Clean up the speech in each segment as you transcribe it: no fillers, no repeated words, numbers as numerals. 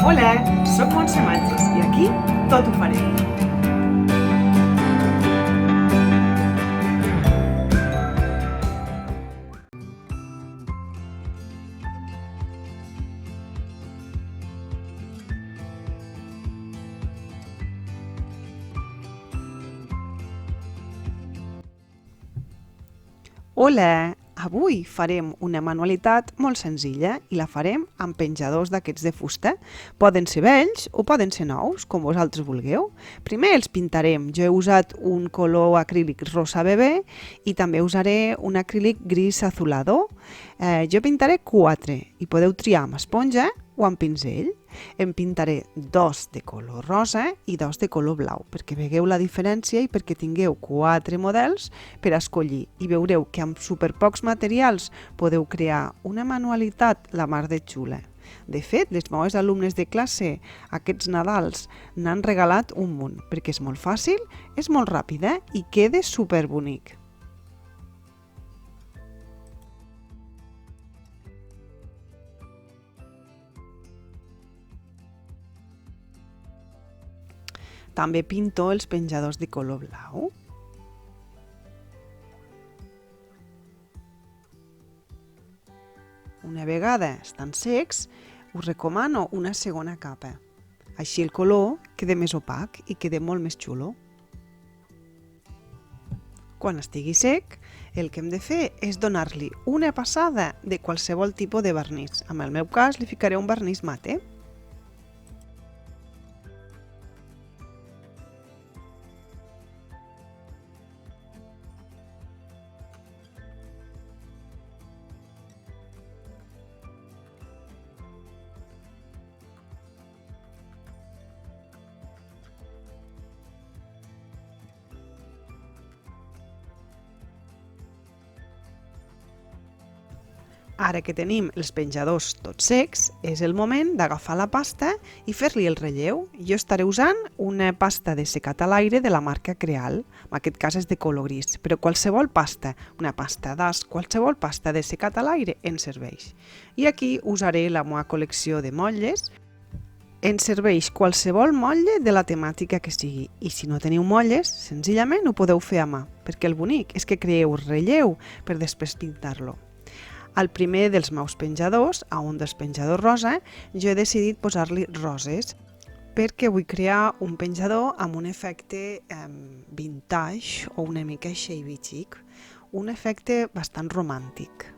Hola, sóc Montse Matges i aquí tot ho farem. Hola! Avui farem una manualitat molt senzilla i la farem amb penjadors d'aquests de fusta. Poden ser vells o poden ser nous, com vosaltres vulgueu. Primer els pintarem. Jo he usat un color acrílic rosa bebè i també usaré un acrílic gris azulado. Jo pintaré 4 i podeu triar amb esponja o amb pinzell. En pintaré 2 de color rosa i 2 de color blau, perquè vegueu la diferència i perquè tingueu 4 models per escollir. I veureu que amb superpocs materials podeu crear una manualitat la mar de xula. De fet, les meves alumnes de classe aquests Nadals n'han regalat un munt, perquè és molt fàcil, és molt ràpida i queda superbonic. També pinto els penjadors de color blau. Una vegada estan secs, us recomano una segona capa. Així el color queda més opac i queda molt més xulo. Quan estigui sec, el que hem de fer és donar-li una passada de qualsevol tipus de vernís. En el meu cas li ficaré un vernís mate. Ara que tenim els penjadors tots secs, és el moment d'agafar la pasta i fer-li el relleu. Jo estaré usant una pasta de secat a l'aire de la marca Creal, en aquest cas és de color gris, però qualsevol pasta, una pasta d'as, qualsevol pasta de secat a l'aire ens serveix. I aquí usaré la meva col·lecció de motlles. Ens serveix qualsevol motlle de la temàtica que sigui, i si no teniu motlles, senzillament ho podeu fer a mà, perquè el bonic és que creeu relleu per després pintar-lo. Al primer dels meus penjadors, a un dels penjadors rosa, jo he decidit posar-li roses perquè vull crear un penjador amb un efecte vintage o una mica shabby chic, un efecte bastant romàntic.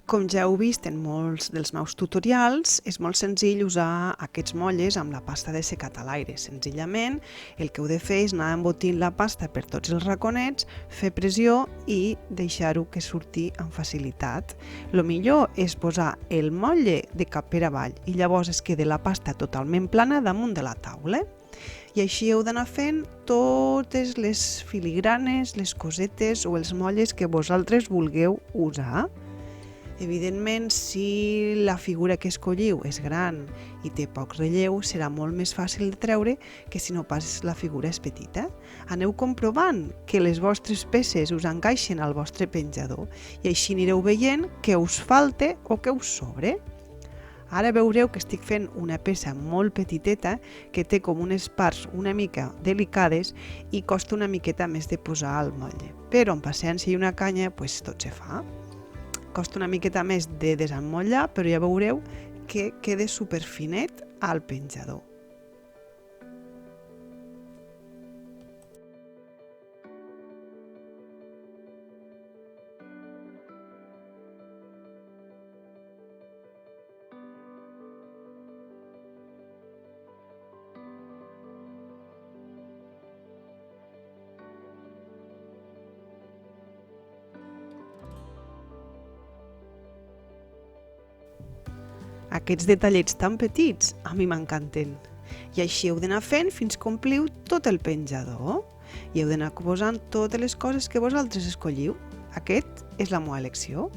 Com ja heu vist en molts dels meus tutorials, és molt senzill usar aquests motlles amb la pasta de secat a l'aire. Senzillament, el que heu de fer és anar embotint la pasta per tots els raconets, fer pressió i deixar-ho que surti amb facilitat. El millor és posar el motlle de cap per avall i llavors es queda la pasta totalment plana damunt de la taula. I així heu d'anar fent totes les filigranes, les cosetes o els motlles que vosaltres vulgueu usar. Evidentment, si la figura que escolliu és gran i té poc relleu, serà molt més fàcil de treure que si no pas la figura és petita. Aneu comprovant que les vostres peces us encaixen al vostre penjador i així anireu veient què us falta o què us sobre. Ara veureu que estic fent una peça molt petiteta que té com unes parts una mica delicades i costa una miqueta més de posar al motlle. Però amb paciència i una canya tot se fa. Costa una miqueta més de desemmotllar, però ja veureu que queda superfinet al penjador. Aquests detallets tan petits a mi m'encanten. I així heu d'anar fent fins que ompliu tot el penjador. I heu d'anar posant totes les coses que vosaltres escolliu. Aquest és la meva elecció.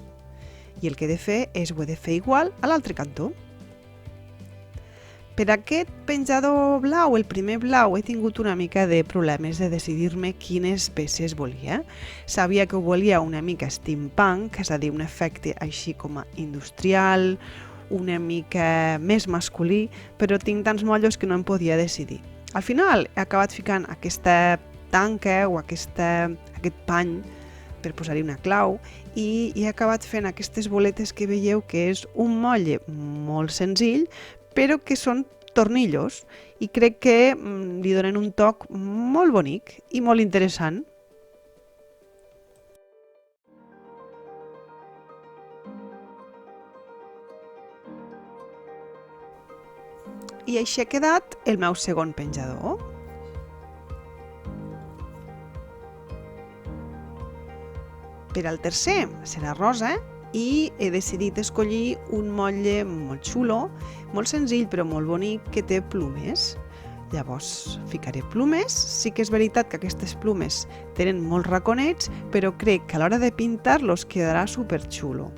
I el que he de fer és ho he de fer igual a l'altre cantó. Per aquest penjador blau, el primer blau, he tingut una mica de problemes de decidir-me quines peces volia. Sabia que ho volia una mica steampunk, és a dir, un efecte així com a industrial, una mica més masculí, però tinc tants motllos que no em podia decidir. Al final he acabat ficant aquesta tanca o aquest pany per posar-hi una clau i he acabat fent aquestes boletes que veieu que és un motlle molt senzill però que són tornillos i crec que li donen un toc molt bonic i molt interessant. I així ha quedat el meu segon penjador. Per al tercer serà rosa i he decidit escollir un motlle molt xulo, molt senzill però molt bonic que té plumes. Llavors ficaré plumes, sí que és veritat que aquestes plumes tenen molts raconets, però crec que a l'hora de pintar-los quedarà superxulo.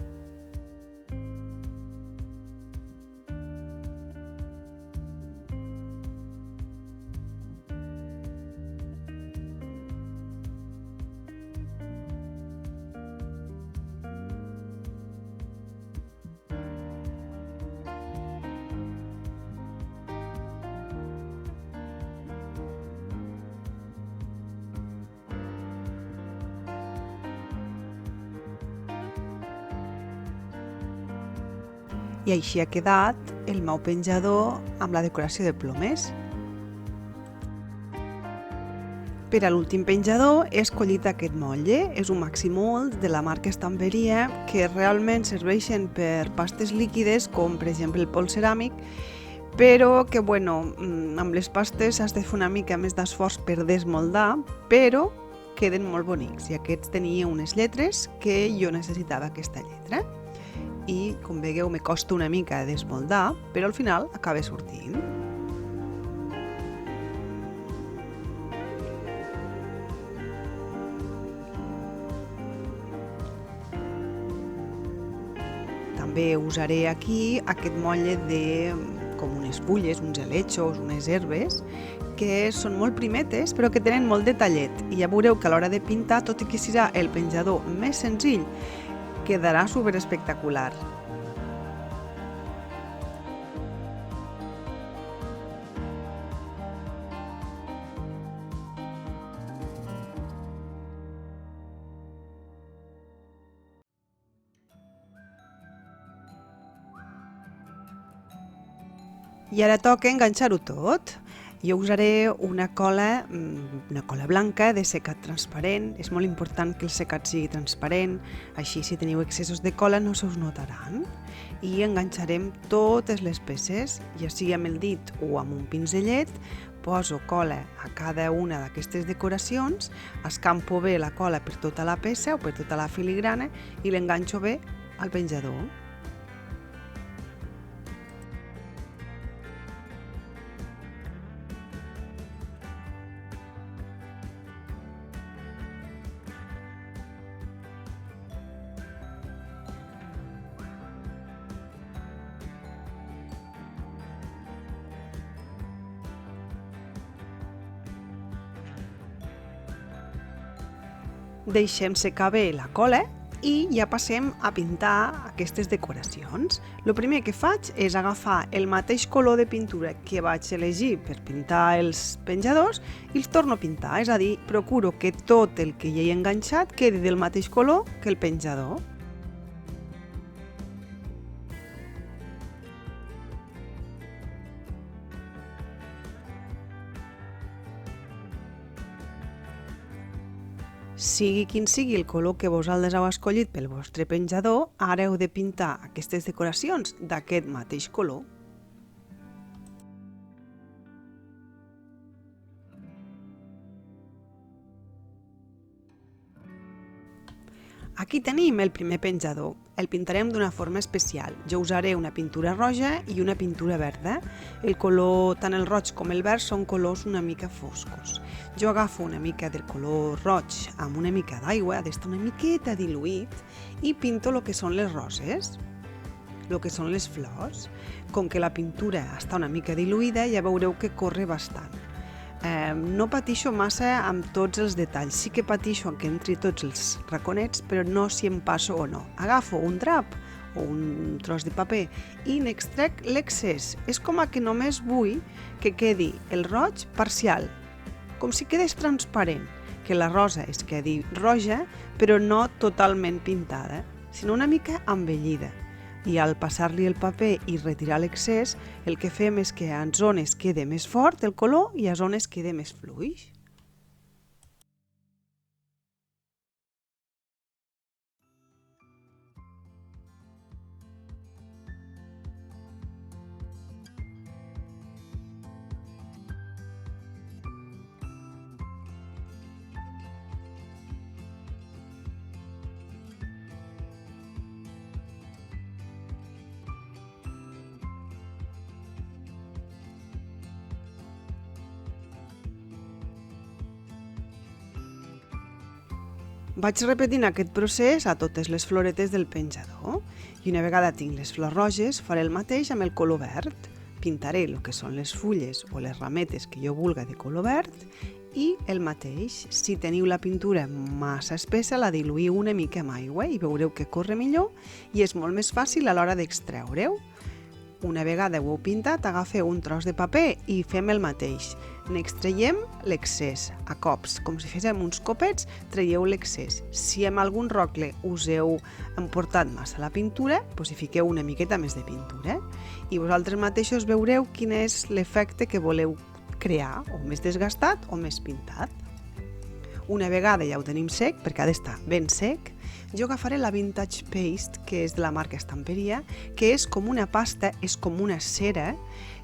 I així ha quedat el meu penjador amb la decoració de plomes. Per a l'últim penjador he escollit aquest motlle, és un Maximold de la marca Stamperia que realment serveixen per pastes líquides com per exemple el pols ceràmic, però que amb les pastes has de fer una mica més d'esforç per desmoldar, però queden molt bonics i aquests tenia unes lletres que jo necessitava aquesta lletra. I, com veieu, me costa una mica desmoldar, però al final acaba sortint. També usaré aquí aquest motlle com unes fulles, uns helechos, unes herbes, que són molt primetes però que tenen molt de tallet. I ja veureu que a l'hora de pintar, tot i que serà el penjador més senzill, quedarà superespectacular. I ara toca enganxar-ho tot. Jo usaré una cola blanca de secat transparent. És molt important que el secat sigui transparent, així si teniu excessos de cola no se us notaran. I enganxarem totes les peces, ja sigui amb el dit o amb un pinzellet. Poso cola a cada una d'aquestes decoracions, escampo bé la cola per tota la peça o per tota la filigrana i l'enganxo bé al penjador. Deixem secar bé la cola i ja passem a pintar aquestes decoracions. El primer que faig és agafar el mateix color de pintura que vaig elegir per pintar els penjadors i els torno a pintar, és a dir, procuro que tot el que hi he enganxat quedi del mateix color que el penjador. Sigui quin sigui el color que vosaltres heu escollit pel vostre penjador, ara heu de pintar aquestes decoracions d'aquest mateix color. Aquí tenim el primer penjador. El pintarem d'una forma especial. Jo usaré una pintura roja i una pintura verda. El color, tant el roig com el verd, són colors una mica foscos. Jo agafo una mica del color roig amb una mica d'aigua, ha d'estar una miqueta diluït, i pinto el que són les roses, el que són les flors. Com que la pintura està una mica diluïda, ja veureu que corre bastant. No patixo massa amb tots els detalls, sí que patixo que entri tots els raconets, però no si em passo o no. Agafo un drap o un tros de paper i n'extrec l'excés. És com que només vull que quedi el roig parcial, com si quedés transparent, que la rosa es quedi roja, però no totalment pintada, sinó una mica embellida. I al passar-li el paper i retirar l'excés, el que fem és que en zones quede més fort el color i a zones quede més fluix. Vaig repetint aquest procés a totes les floretes del penjador i una vegada tinc les flors roges faré el mateix amb el color verd. Pintaré el que són les fulles o les rametes que jo vulga de color verd i el mateix. Si teniu la pintura massa espessa la diluïu una mica amb aigua i veureu que corre millor i és molt més fàcil a l'hora d'extreure-ho. Una vegada ho heu pintat, agafeu un tros de paper i fem el mateix. N'extraiem l'excés a cops, com si féssim uns copets, traieu l'excés. Si amb algun rocle us heu emportat massa la pintura, doncs hi fiqueu una miqueta més de pintura i vosaltres mateixos veureu quin és l'efecte que voleu crear, o més desgastat o més pintat. Una vegada ja ho tenim sec, perquè ha d'estar ben sec, jo agafaré la Vintage Paste, que és de la marca Estamperia, que és com una pasta, és com una cera,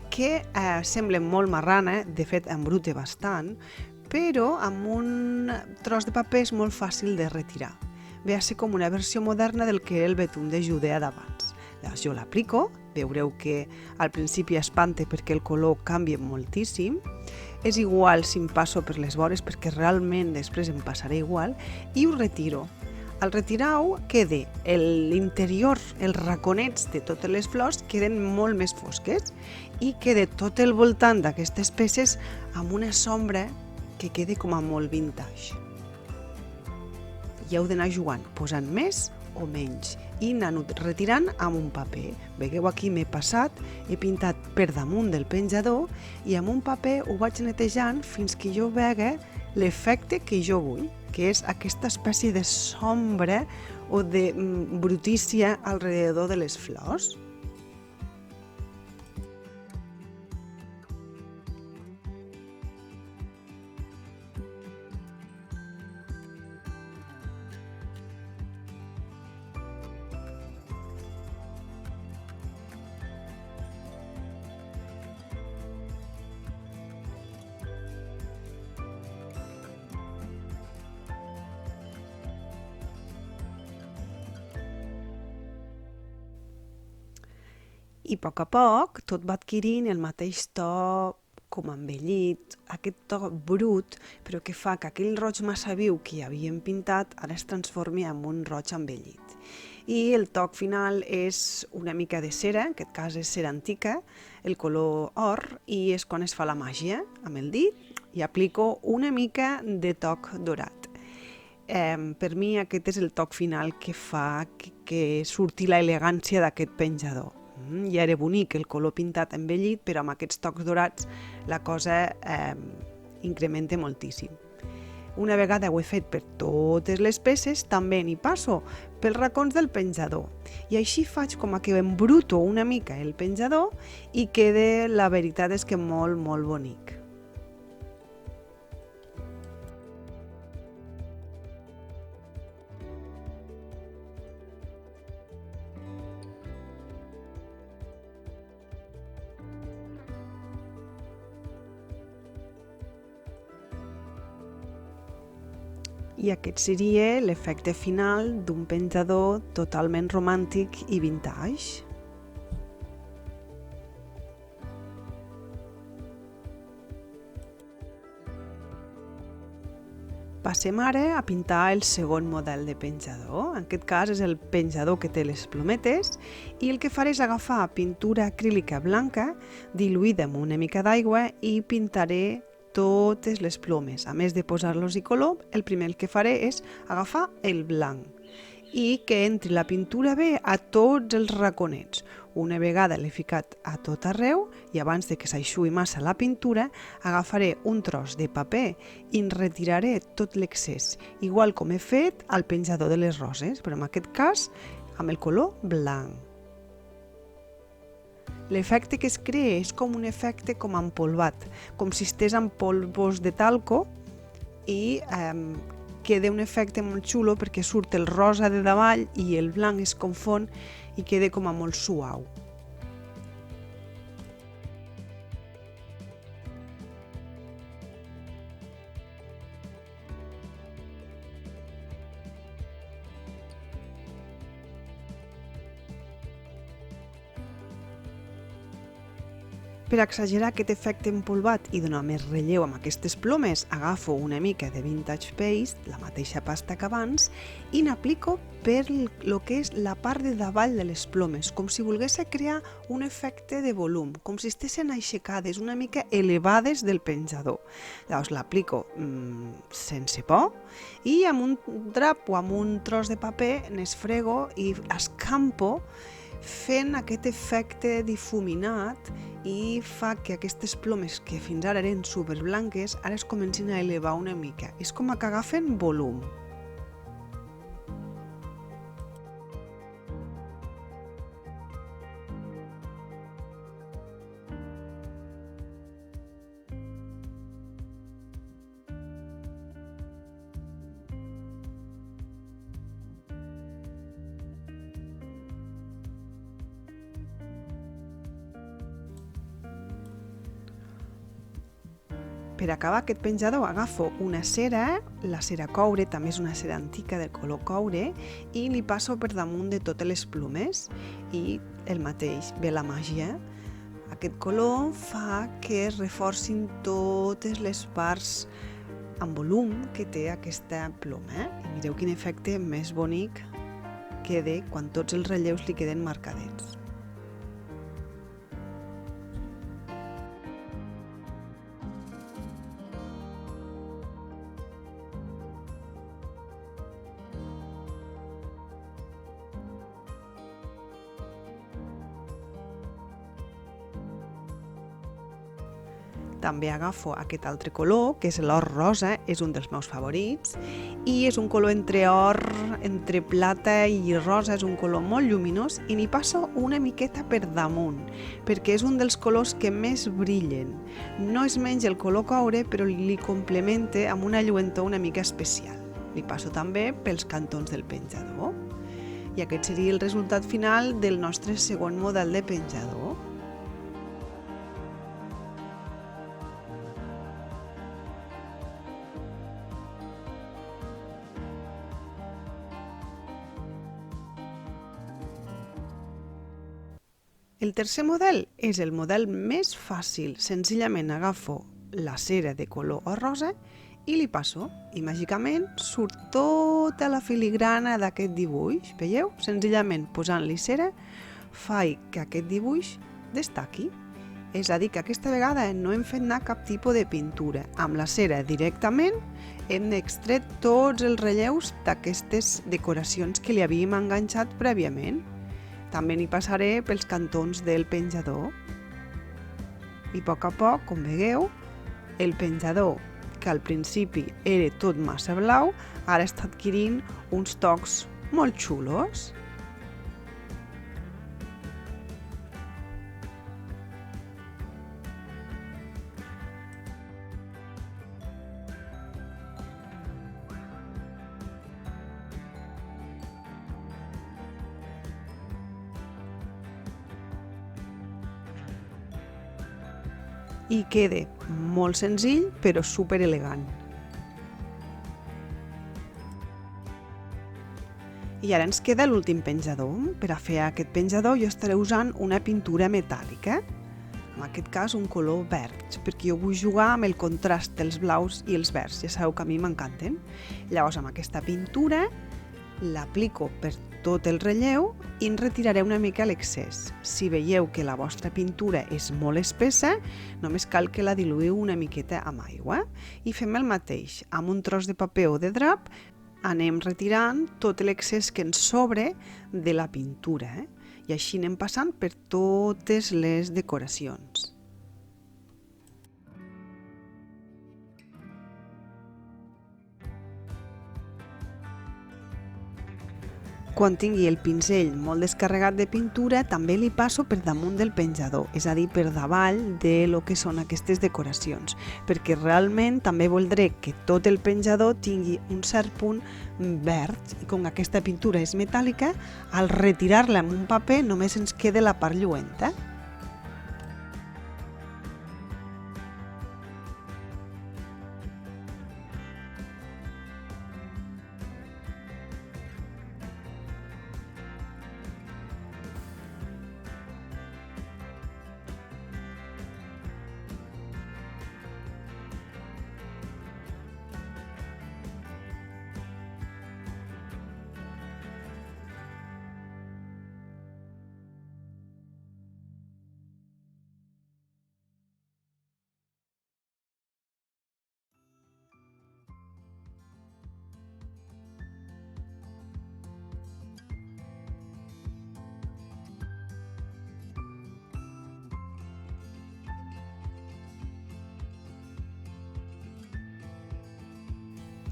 que sembla molt marrana, de fet embrute bastant, però amb un tros de paper és molt fàcil de retirar. Ve a ser com una versió moderna del que era el betum de Judea d'abans. Llavors jo l'aplico, veureu que al principi espanta perquè el color canvia moltíssim, és igual si em passo per les vores perquè realment després em passaré igual i ho retiro. Al retirar-ho queda l'interior, els raconets de totes les flors queden molt més fosques i queda tot el voltant d'aquestes peces amb una sombra que queda com a molt vintage. I heu d'anar jugant, posant més o menys i anant retirant amb un paper. Veieu aquí m'he passat, he pintat per damunt del penjador i amb un paper ho vaig netejant fins que jo vega l'efecte que jo vull, que és aquesta espècie de sombra o de brutícia alrededor de les flors. I a poc tot va adquirint el mateix to com embellit, aquest to brut, però que fa que aquell roig massa viu que hi havíem pintat ara es transformi en un roig embellit. I el toc final és una mica de cera, en aquest cas és cera antica, el color or, i és quan es fa la màgia amb el dit i aplico una mica de toc dorat. Per mi aquest és el toc final que fa que surti l'elegància d'aquest penjador. Ja era bonic el color pintat embellit, però amb aquests tocs dorats la cosa incrementa moltíssim. Una vegada ho he fet per totes les peces, també n'hi passo pels racons del penjador. I així faig com que embruto una mica el penjador i queda, la veritat és que molt, molt bonic. I aquest seria l'efecte final d'un penjador totalment romàntic i vintage. Passem ara a pintar el segon model de penjador. En aquest cas és el penjador que té les plometes i el que faré és agafar pintura acrílica blanca diluïda amb una mica d'aigua i pintaré totes les plomes. A més de posar-los-hi color, el primer que faré és agafar el blanc i que entri la pintura bé a tots els raconets. Una vegada l'he ficat a tot arreu i abans de que s'aixugui massa la pintura, agafaré un tros de paper i en retiraré tot l'excés, igual com he fet al penjador de les roses, però en aquest cas amb el color blanc. L'efecte que es crea és com un efecte com empolvat, com si estigués amb polvos de talco i queda un efecte molt xulo perquè surt el rosa de davall i el blanc es confon i queda com a molt suau. Per exagerar aquest efecte empolvat i donar més relleu amb aquestes plomes, agafo una mica de Vintage Paste, la mateixa pasta que abans, i n'aplico per el que és la part de davall de les plomes, com si volgués crear un efecte de volum, com si estessin aixecades, una mica elevades del penjador. Llavors l'aplico sense por i amb un drap o amb un tros de paper n'esfrego i escampo fent aquest efecte difuminat i fa que aquestes plomes que fins ara eren superblanques ara es comencin a elevar una mica. És com que agafen volum. Per acabar aquest penjador agafo una cera, la cera coure, també és una cera antiga de color coure, i li passo per damunt de totes les plomes i el mateix, ve la màgia. Aquest color fa que es reforcin totes les parts amb volum que té aquesta ploma. I mireu quin efecte més bonic queda quan tots els relleus li queden marcadets. També agafo aquest altre color, que és l'or rosa, és un dels meus favorits, i és un color entre or, entre plata i rosa, és un color molt lluminós, i n'hi passo una miqueta per damunt, perquè és un dels colors que més brillen. No és menys el color coure, però li complementa amb una lluentor una mica especial. Li passo també pels cantons del penjador. I aquest seria el resultat final del nostre segon model de penjador. El tercer model és el model més fàcil. Senzillament agafo la cera de color or rosa i li passo. I màgicament surt tota la filigrana d'aquest dibuix. Veieu? Senzillament posant-li cera faig que aquest dibuix destaqui. És a dir, que aquesta vegada no hem fet anar cap tipus de pintura. Amb la cera directament hem extret tots els relleus d'aquestes decoracions que li havíem enganxat prèviament. També n'hi passaré pels cantons del penjador. I a poc, com veieu, el penjador, que al principi era tot massa blau, ara està adquirint uns tocs molt xulos. I queda molt senzill però super elegant. I ara ens queda l'últim penjador. Per a fer aquest penjador jo estaré usant una pintura metàl·lica, en aquest cas un color verd, perquè jo vull jugar amb el contrast dels blaus i els verds, ja sabeu que a mi m'encanten. Llavors amb aquesta pintura l'aplico per tot el relleu i en retiraré una mica l'excés. Si veieu que la vostra pintura és molt espessa, només cal que la diluïu una miqueta amb aigua. I fem el mateix, amb un tros de paper o de drap, anem retirant tot l'excés que ens sobre de la pintura, i així anem passant per totes les decoracions. Quan tingui el pinzell molt descarregat de pintura, també li passo per damunt del penjador, és a dir, per davall de lo que són aquestes decoracions, perquè realment també voldré que tot el penjador tingui un cert punt verd, i com aquesta pintura és metàl·lica, al retirar-la amb un paper només ens queda la part lluenta.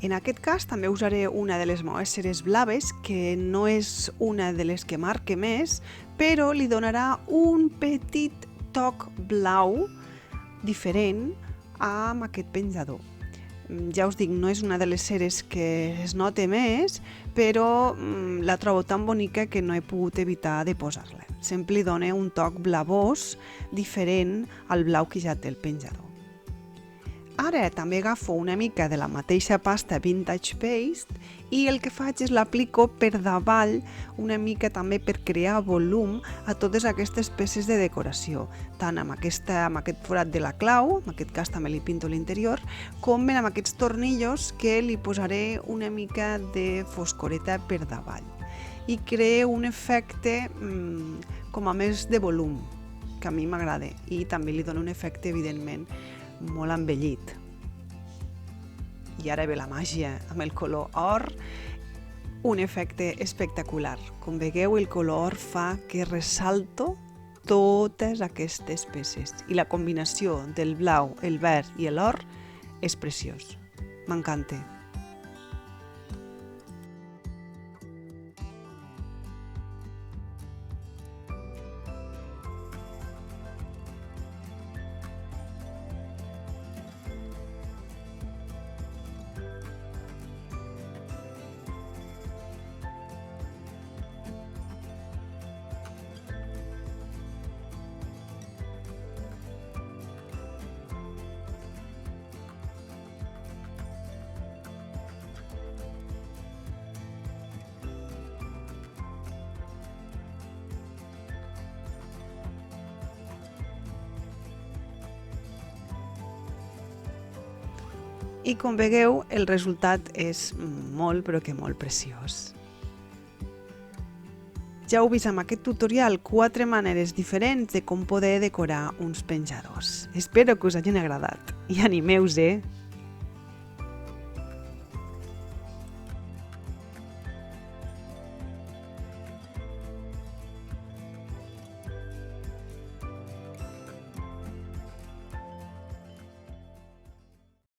En aquest cas també usaré una de les meves ceres blaves, que no és una de les que marque més, però li donarà un petit toc blau diferent amb aquest penjador. Ja us dic, no és una de les ceres que es note més, però la trobo tan bonica que no he pogut evitar de posar-la. Sempre li dona un toc blavós diferent al blau que ja té el penjador. Ara també agafo una mica de la mateixa pasta Vintage Paste i el que faig és l'aplico per davall una mica també per crear volum a totes aquestes peces de decoració, tant amb aquest forat de la clau, en aquest cas també li pinto l'interior, com amb aquests tornillos que li posaré una mica de foscoreta per davall. I creo un efecte com a més de volum, que a mi m'agrada, i també li dona un efecte, evidentment, molt embellit. I ara ve la màgia amb el color or, un efecte espectacular. Com veieu, el color or fa que ressalto totes aquestes peces i la combinació del blau, el verd i l'or és preciós. M'encanta. I com veieu, el resultat és molt, però que molt preciós. Ja heu vist amb aquest tutorial 4 maneres diferents de com poder decorar uns penjadors. Espero que us hagin agradat i animeu-vos!